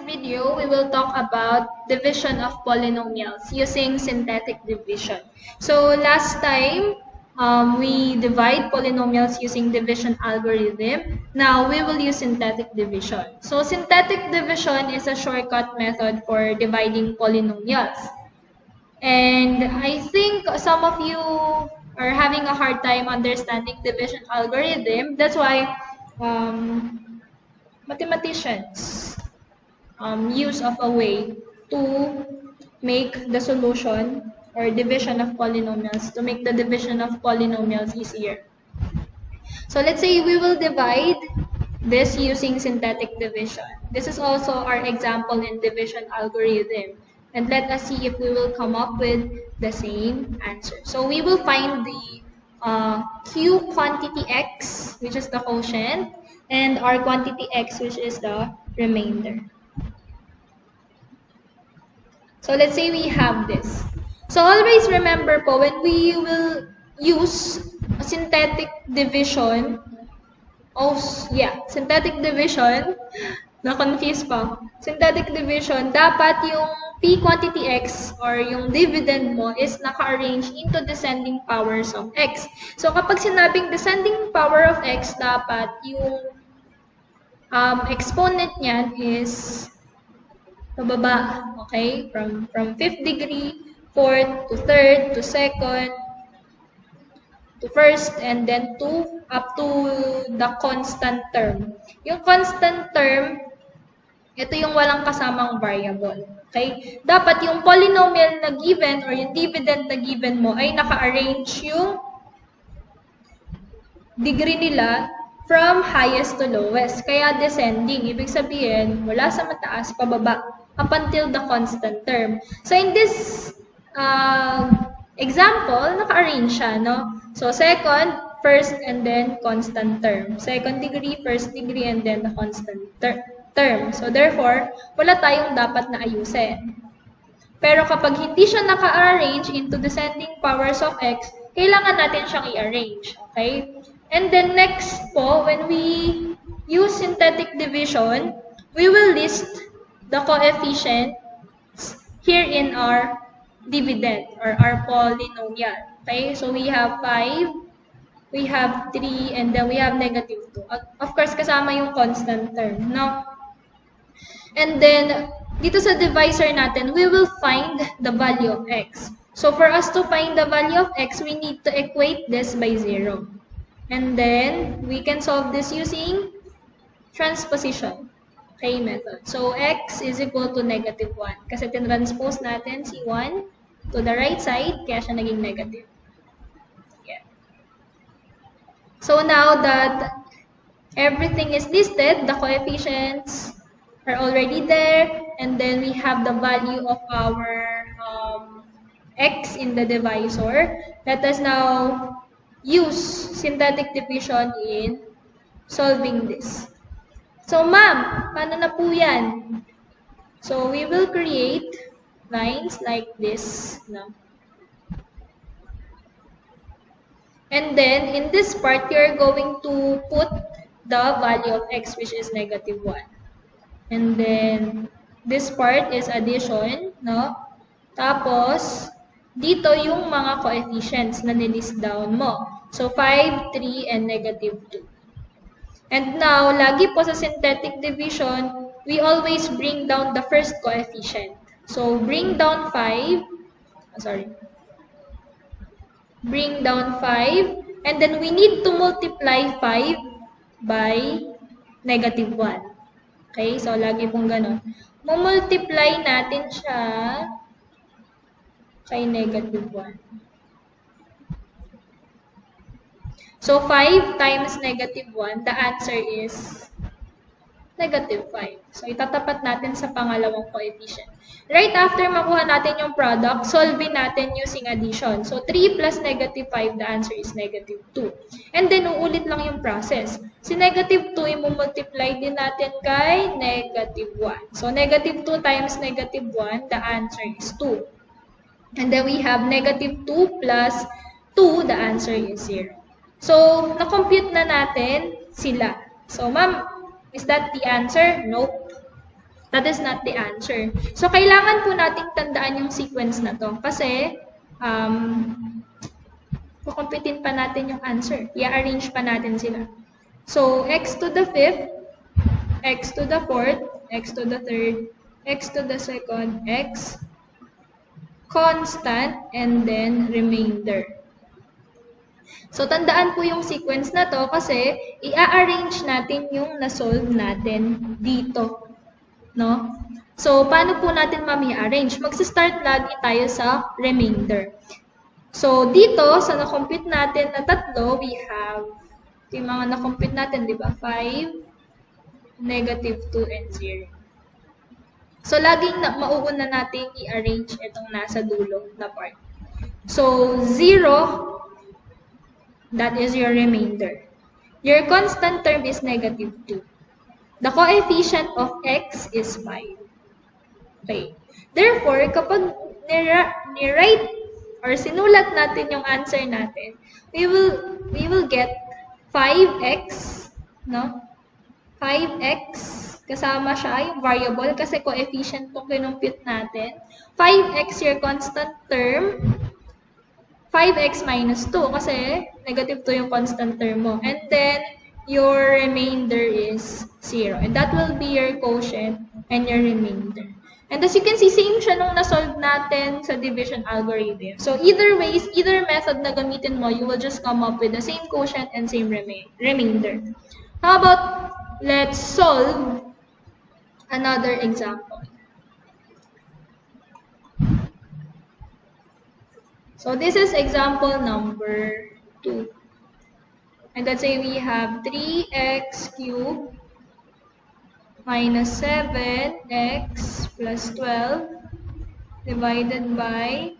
video, we will talk about division of polynomials using synthetic division. So last time, we divide polynomials using division algorithm. Now we will use synthetic division. So synthetic division is a shortcut method for dividing polynomials. And I think some of you are having a hard time understanding division algorithm. That's why mathematicians use of a way to make the solution or division of polynomials, to make the division of polynomials easier. So let's say we will divide this using synthetic division. This is also our example in division algorithm. And let us see if we will come up with the same answer. So we will find the q quantity x, which is the quotient, and r quantity x, which is the remainder. So let's say we have this. So always remember po, when we will use synthetic division, synthetic division, na-confuse pa. Synthetic division, dapat yung p quantity x or yung dividend mo is naka-arrange into descending powers of x. So kapag sinabing descending power of x, dapat yung exponent niyan is pababa, okay? From 5th degree, 4th to 3rd to 2nd to 1st, and then up to the constant term. Yung constant term, ito yung walang kasamang variable. Okay? Dapat yung polynomial na given or yung dividend na given mo ay naka-arrange yung degree nila from highest to lowest. Kaya descending, ibig sabihin, mula sa mataas, pababa, up until the constant term. So in this example, naka-arrange siya, no? So second, first, and then constant term. Second degree, first degree, and then the constant term. So therefore, wala tayong dapat na ayusin. Pero kapag hindi siya naka-arrange into descending powers of x, kailangan natin siyang i-arrange. Okay? And then next po, when we use synthetic division, we will list the coefficients here in our dividend or our polynomial. Okay? So we have 5, we have 3, and then we have negative 2. Of course, kasama yung constant term, no? And then, dito sa divisor natin, we will find the value of x. So for us to find the value of x, we need to equate this by 0. And then, we can solve this using transposition. Okay, method. So x is equal to negative 1. Kasi tinranspose natin si 1 to the right side, kaya siya naging negative. Yeah. So now that everything is listed, the coefficients are already there, and then we have the value of our x in the divisor. Let us now use synthetic division in solving this. So, ma'am, paano na po yan? So, we will create lines like this. No? And then, in this part, you're going to put the value of x, which is negative 1. And then, this part is addition, no? Tapos, dito yung mga coefficients na nilist down mo. So, 5, 3, and negative 2. And now, lagi po sa synthetic division, we always bring down the first coefficient. So, bring down 5, bring down 5, and then we need to multiply 5 by negative 1. Okay, so lagi pong ganun. Mumultiply natin siya kay negative 1. So, 5 times negative 1, the answer is negative 5. So, itatapat natin sa pangalawang coefficient. Right after makuha natin yung product, solvein natin using addition. So, 3 plus negative 5, the answer is negative 2. And then, uulit lang yung process. Si negative 2, i-multiply din natin kay negative 1. So, negative 2 times negative 1, the answer is 2. And then, we have negative 2 plus 2, the answer is 0. So, na-compute na natin sila. So, ma'am, is that the answer? Nope. That is not the answer. So, kailangan po nating tandaan yung sequence na to. Kasi, kukumpitin pa natin yung answer. I-arrange pa natin sila. So, x to the 5th, x to the 4th, x to the 3rd, x to the 2nd, x, constant, and then remainder. So, tandaan po yung sequence na to kasi i-arrange natin yung na-solve natin dito. No? So, paano po natin mami-arrange? Mag-start lagi tayo sa remainder. So, dito, sa na-compute natin na tatlo, we have, yung mga na-compute natin, di ba? 5, negative 2, and 0. So, laging mauuna natin i-arrange itong nasa dulo na part. So, 0, that is your remainder. Your constant term is negative 2. The coefficient of x is 5. Okay. Therefore, kapag ni-write or sinulat natin yung answer natin, we will get 5x, no? 5x, kasama siya yung variable kasi coefficient itong kinumpute natin. 5x your constant term, 5x minus 2 kasi negative 2 yung constant term mo. And then, your remainder is 0. And that will be your quotient and your remainder. And as you can see, same siya nung na-solve natin sa division algorithm. So, either ways, either method na gamitin mo, you will just come up with the same quotient and same remainder. How about, let's solve another example. So, this is example number 2. And let's say we have 3x cubed minus 7x plus 12 divided by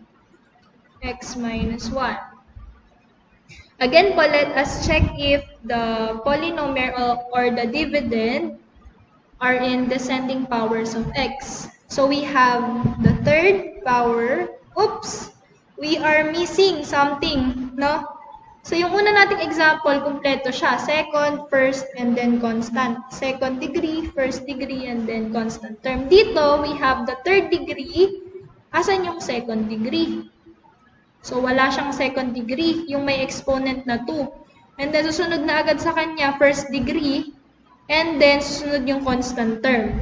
x minus 1. Again po, let us check if the polynomial or the dividend are in descending powers of x. So we have the third power. Oops! We are missing something, no? So, yung una nating example, kumpleto siya. Second, first, and then constant. Second degree, first degree, and then constant term. Dito, we have the third degree. Asan yung second degree? So, wala siyang second degree. Yung may exponent na 2. And then, susunod na agad sa kanya, first degree. And then, susunod yung constant term.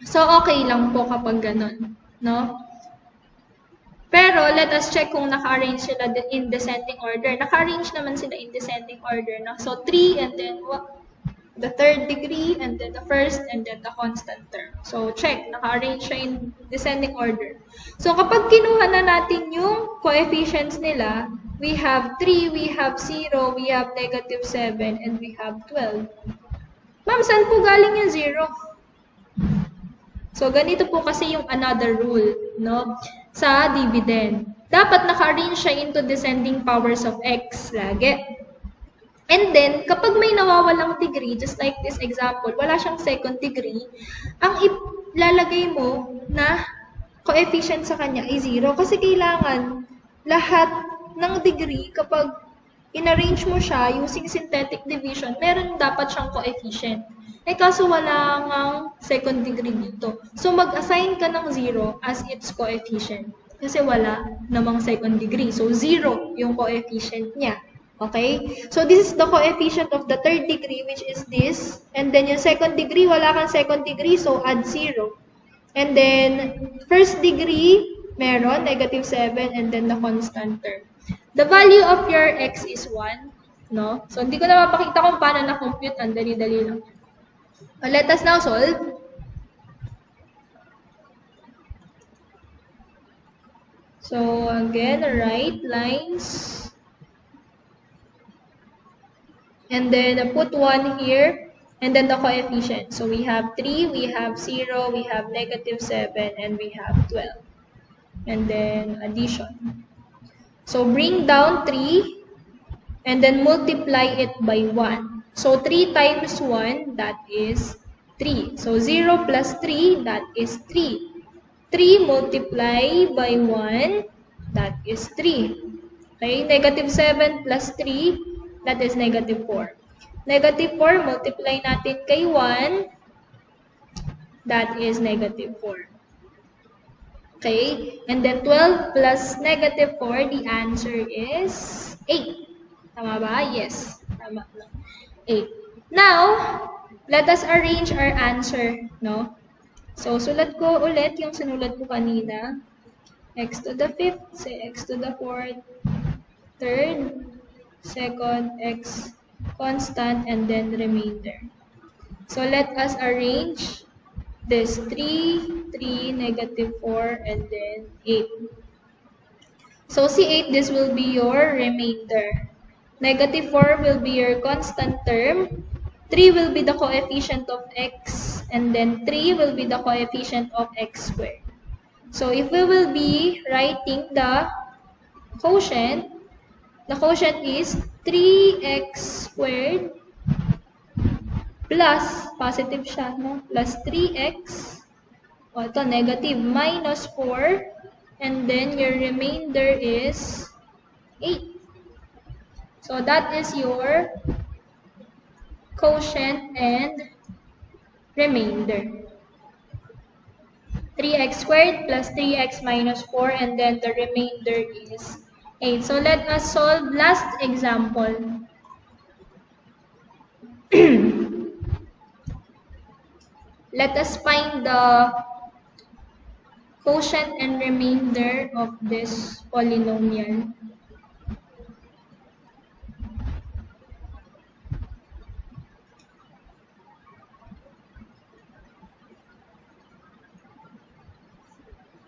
So, okay lang po kapag ganun. No? Pero, let us check kung naka-arrange sila in descending order. Naka-arrange naman sila in descending order. No? So, 3 and then the third degree and then the first and then the constant term. So, check. Naka-arrange siya in descending order. So, kapag kinuha na natin yung coefficients nila, we have 3, we have 0, we have negative 7, and we have 12. Ma'am, saan po galing yung 0? So, ganito po kasi yung another rule, no? Sa dividend. Dapat naka-arrange siya into descending powers of x lagi. And then, kapag may nawawalang degree, just like this example, wala siyang second degree, ang ilalagay mo na coefficient sa kanya ay 0. Kasi kailangan lahat ng degree, kapag in-arrange mo siya using synthetic division, meron dapat siyang coefficient. Eh kaso wala ngang second degree dito. So mag-assign ka ng 0 as its coefficient. Kasi wala namang second degree. So 0 yung coefficient niya. Okay? So this is the coefficient of the third degree, which is this. And then yung second degree, wala kang second degree, so add 0. And then first degree, meron, negative 7, and then the constant term. The value of your x is 1. No? So hindi ko na mapakita kung paano na-compute. Ang dali-dali lang. Let us now solve. So again, write lines. And then put 1 here. And then the coefficient. So we have 3, we have 0, we have negative 7, and we have 12. And then addition. So bring down 3. And then multiply it by 1. So 3 times 1, that is 3. So 0 plus 3, that is 3. 3 multiplied by 1, that is 3. Okay, negative 7 plus 3, that is negative 4. Negative 4, multiply natin kay 1, that is negative 4. Okay? And then 12 plus negative 4, the answer is 8. Tama ba? Yes. Tama lang. 8. Now, let us arrange our answer, no? So, sulat ko ulit yung sinulat ko kanina. X to the 5th, say x to the 4th, 3rd, 2nd, x constant, and then remainder. So, let us arrange this 3, 3, negative 4, and then 8. So, C8, this will be your remainder. Negative 4 will be your constant term. 3 will be the coefficient of x, and then 3 will be the coefficient of x squared. So, if we will be writing the quotient is 3x squared plus, positive siya, no? Plus 3x, o ito, negative, minus 4, and then your remainder is 8. So, that is your quotient and remainder. 3x squared plus 3x minus 4, and then the remainder is 8. So, let us solve last example. Let us find the quotient and remainder of this polynomial.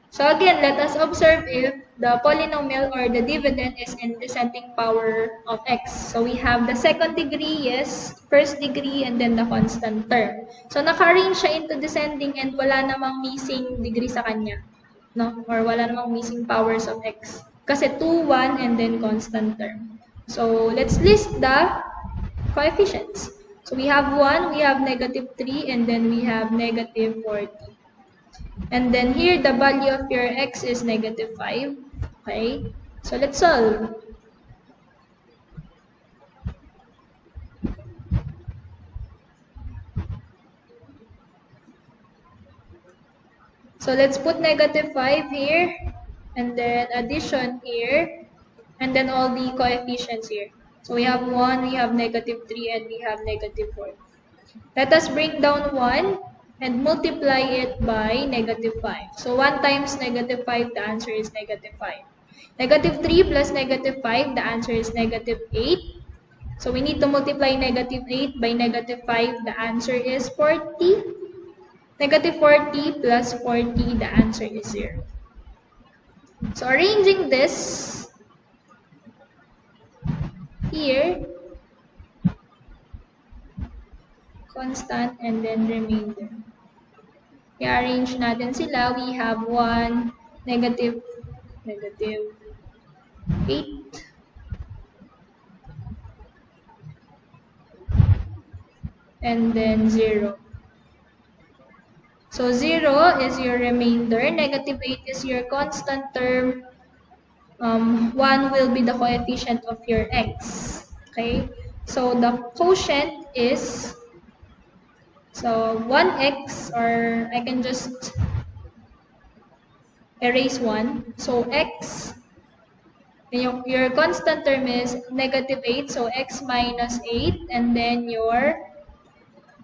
So again, let us observe if the polynomial or the dividend is in descending power of x. So we have the second degree, yes, first degree, and then the constant term. So naka-arrange siya into descending and wala namang missing degree sa kanya, no? Or wala namang missing powers of x. Kasi 2, 1, and then constant term. So let's list the coefficients. So we have 1, we have negative 3, and then we have negative 40. And then here, the value of your x is negative 5. Okay? So, let's solve. So, let's put negative 5 here. And then addition here. And then all the coefficients here. So, we have 1, we have negative 3, and we have negative 4. Let us bring down 1 and multiply it by negative 5. So 1 times negative 5, the answer is negative 5. Negative 3 plus negative 5, the answer is negative 8. So we need to multiply negative 8 by negative 5, the answer is 40. Negative 40 plus 40, the answer is 0. So arranging this here, constant and then remainder. I-arrange natin sila. We have 1, negative 8, and then 0. So 0 is your remainder, negative 8 is your constant term, 1 will be the coefficient of your x. Okay? So the quotient is, so 1x, or I can just erase 1. So x, your constant term is negative 8, so x minus 8, and then your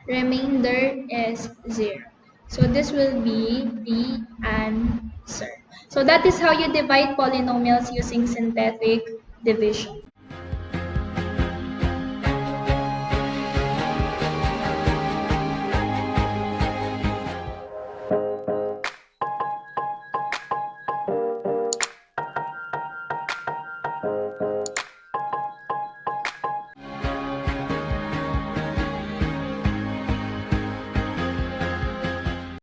remainder is 0. So this will be the answer. So that is how you divide polynomials using synthetic division.